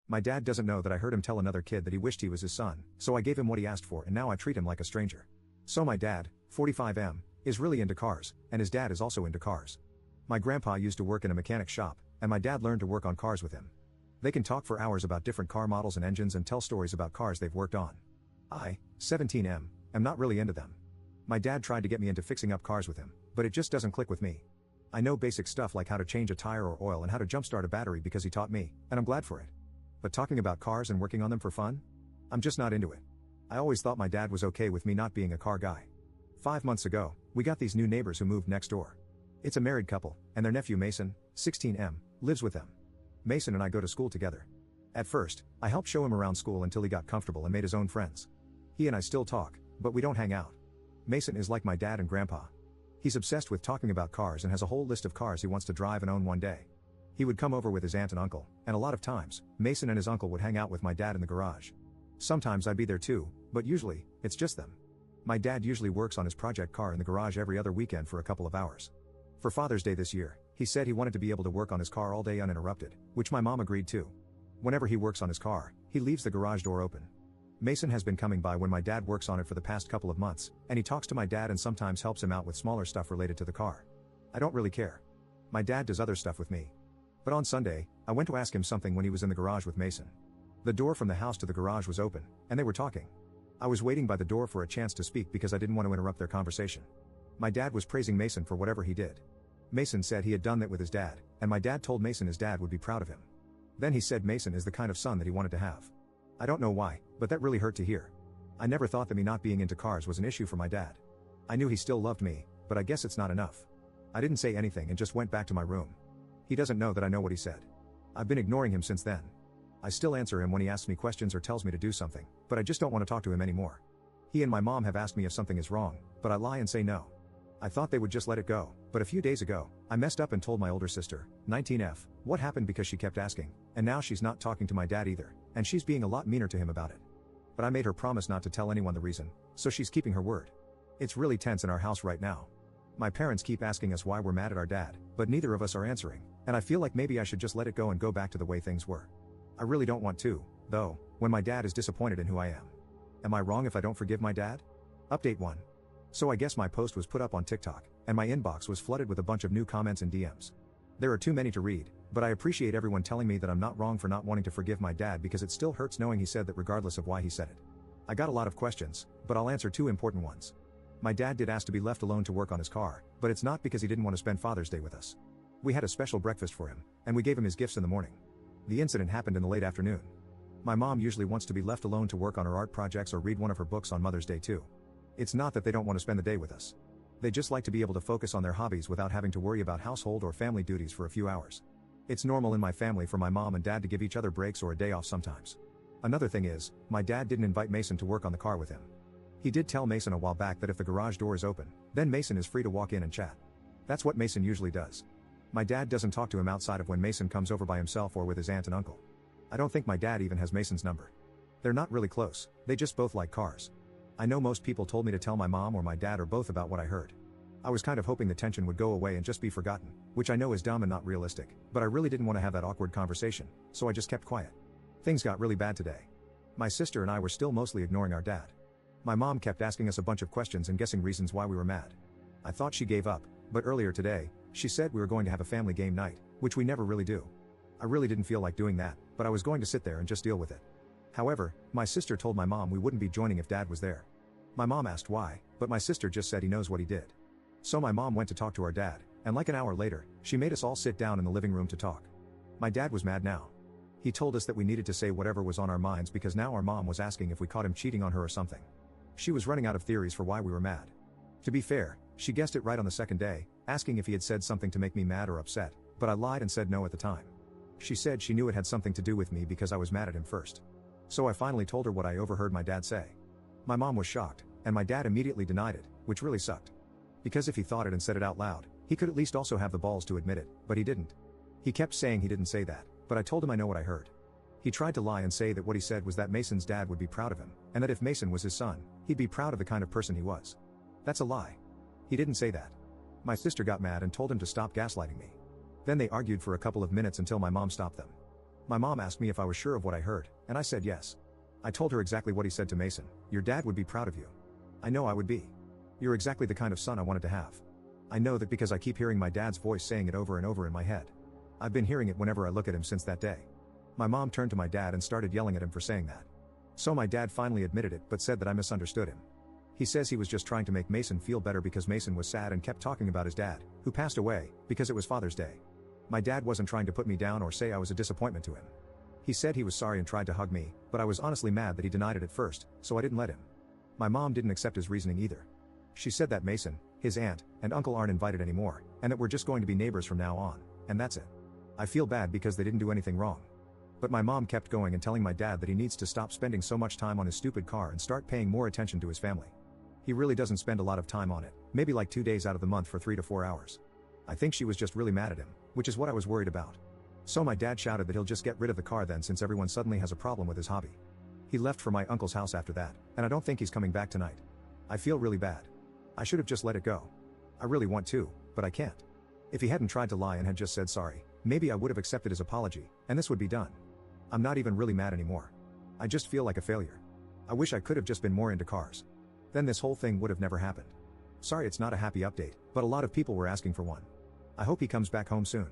My dad doesn't know that I heard him tell another kid that he wished he was his son, so I gave him what he asked for and now I treat him like a stranger. So my dad, 45M, is really into cars, and his dad is also into cars. My grandpa used to work in a mechanic shop, and my dad learned to work on cars with him. They can talk for hours about different car models and engines and tell stories about cars they've worked on. I, 17M, am not really into them. My dad tried to get me into fixing up cars with him, but it just doesn't click with me. I know basic stuff like how to change a tire or oil and how to jumpstart a battery because he taught me, and I'm glad for it. But talking about cars and working on them for fun? I'm just not into it. I always thought my dad was okay with me not being a car guy. 5 months ago, we got these new neighbors who moved next door. It's a married couple, and their nephew Mason, 16M, lives with them. Mason and I go to school together. At first, I helped show him around school until he got comfortable and made his own friends. He and I still talk, but we don't hang out. Mason is like my dad and grandpa. He's obsessed with talking about cars and has a whole list of cars he wants to drive and own one day. He would come over with his aunt and uncle, and a lot of times, Mason and his uncle would hang out with my dad in the garage. Sometimes I'd be there too, but usually, it's just them. My dad usually works on his project car in the garage every other weekend for a couple of hours. For Father's Day this year, he said he wanted to be able to work on his car all day uninterrupted, which my mom agreed to. Whenever he works on his car, he leaves the garage door open. Mason has been coming by when my dad works on it for the past couple of months, and he talks to my dad and sometimes helps him out with smaller stuff related to the car. I don't really care. My dad does other stuff with me. But on Sunday, I went to ask him something when he was in the garage with Mason. The door from the house to the garage was open, and they were talking. I was waiting by the door for a chance to speak because I didn't want to interrupt their conversation. My dad was praising Mason for whatever he did. Mason said he had done that with his dad, and my dad told Mason his dad would be proud of him. Then he said Mason is the kind of son that he wanted to have. I don't know why, but that really hurt to hear. I never thought that me not being into cars was an issue for my dad. I knew he still loved me, but I guess it's not enough. I didn't say anything and just went back to my room. He doesn't know that I know what he said. I've been ignoring him since then. I still answer him when he asks me questions or tells me to do something, but I just don't want to talk to him anymore. He and my mom have asked me if something is wrong, but I lie and say no. I thought they would just let it go, but a few days ago, I messed up and told my older sister, 19F, what happened because she kept asking, and now she's not talking to my dad either, and she's being a lot meaner to him about it. But I made her promise not to tell anyone the reason, so she's keeping her word. It's really tense in our house right now. My parents keep asking us why we're mad at our dad, but neither of us are answering, and I feel like maybe I should just let it go and go back to the way things were. I really don't want to, though, when my dad is disappointed in who I am. Am I wrong if I don't forgive my dad? Update 1. So I guess my post was put up on TikTok, and my inbox was flooded with a bunch of new comments and DMs. There are too many to read, but I appreciate everyone telling me that I'm not wrong for not wanting to forgive my dad because it still hurts knowing he said that regardless of why he said it. I got a lot of questions, but I'll answer 2 important ones. My dad did ask to be left alone to work on his car, but it's not because he didn't want to spend Father's Day with us. We had a special breakfast for him, and we gave him his gifts in the morning. The incident happened in the late afternoon. My mom usually wants to be left alone to work on her art projects or read one of her books on Mother's Day too. It's not that they don't want to spend the day with us. They just like to be able to focus on their hobbies without having to worry about household or family duties for a few hours. It's normal in my family for my mom and dad to give each other breaks or a day off sometimes. Another thing is, my dad didn't invite Mason to work on the car with him. He did tell Mason a while back that if the garage door is open, then Mason is free to walk in and chat. That's what Mason usually does. My dad doesn't talk to him outside of when Mason comes over by himself or with his aunt and uncle. I don't think my dad even has Mason's number. They're not really close, they just both like cars. I know most people told me to tell my mom or my dad or both about what I heard. I was kind of hoping the tension would go away and just be forgotten, which I know is dumb and not realistic, but I really didn't want to have that awkward conversation, so I just kept quiet. Things got really bad today. My sister and I were still mostly ignoring our dad. My mom kept asking us a bunch of questions and guessing reasons why we were mad. I thought she gave up, but earlier today, she said we were going to have a family game night, which we never really do. I really didn't feel like doing that, but I was going to sit there and just deal with it. However, my sister told my mom we wouldn't be joining if dad was there. My mom asked why, but my sister just said he knows what he did. So my mom went to talk to our dad, and like an hour later, she made us all sit down in the living room to talk. My dad was mad now. He told us that we needed to say whatever was on our minds because now our mom was asking if we caught him cheating on her or something. She was running out of theories for why we were mad. To be fair, she guessed it right on the second day, asking if he had said something to make me mad or upset, but I lied and said no at the time. She said she knew it had something to do with me because I was mad at him first. So I finally told her what I overheard my dad say. My mom was shocked, and my dad immediately denied it, which really sucked. Because if he thought it and said it out loud, he could at least also have the balls to admit it, but he didn't. He kept saying he didn't say that, but I told him I know what I heard. He tried to lie and say that what he said was that Mason's dad would be proud of him, and that if Mason was his son, he'd be proud of the kind of person he was. That's a lie. He didn't say that. My sister got mad and told him to stop gaslighting me. Then they argued for a couple of minutes until my mom stopped them. My mom asked me if I was sure of what I heard, and I said yes. I told her exactly what he said to Mason. Your dad would be proud of you. I know I would be. You're exactly the kind of son I wanted to have. I know that because I keep hearing my dad's voice saying it over and over in my head. I've been hearing it whenever I look at him since that day. My mom turned to my dad and started yelling at him for saying that. So my dad finally admitted it but said that I misunderstood him. He says he was just trying to make Mason feel better because Mason was sad and kept talking about his dad, who passed away, because it was Father's Day. My dad wasn't trying to put me down or say I was a disappointment to him. He said he was sorry and tried to hug me, but I was honestly mad that he denied it at first, so I didn't let him. My mom didn't accept his reasoning either. She said that Mason, his aunt, and uncle aren't invited anymore, and that we're just going to be neighbors from now on, and that's it. I feel bad because they didn't do anything wrong. But my mom kept going and telling my dad that he needs to stop spending so much time on his stupid car and start paying more attention to his family. He really doesn't spend a lot of time on it, maybe like 2 days out of the month for 3 to 4 hours. I think she was just really mad at him, which is what I was worried about. So my dad shouted that he'll just get rid of the car then since everyone suddenly has a problem with his hobby. He left for my uncle's house after that, and I don't think he's coming back tonight. I feel really bad. I should have just let it go. I really want to, but I can't. If he hadn't tried to lie and had just said sorry, maybe I would have accepted his apology, and this would be done. I'm not even really mad anymore. I just feel like a failure. I wish I could have just been more into cars. Then this whole thing would have never happened. Sorry it's not a happy update, but a lot of people were asking for one. I hope he comes back home soon.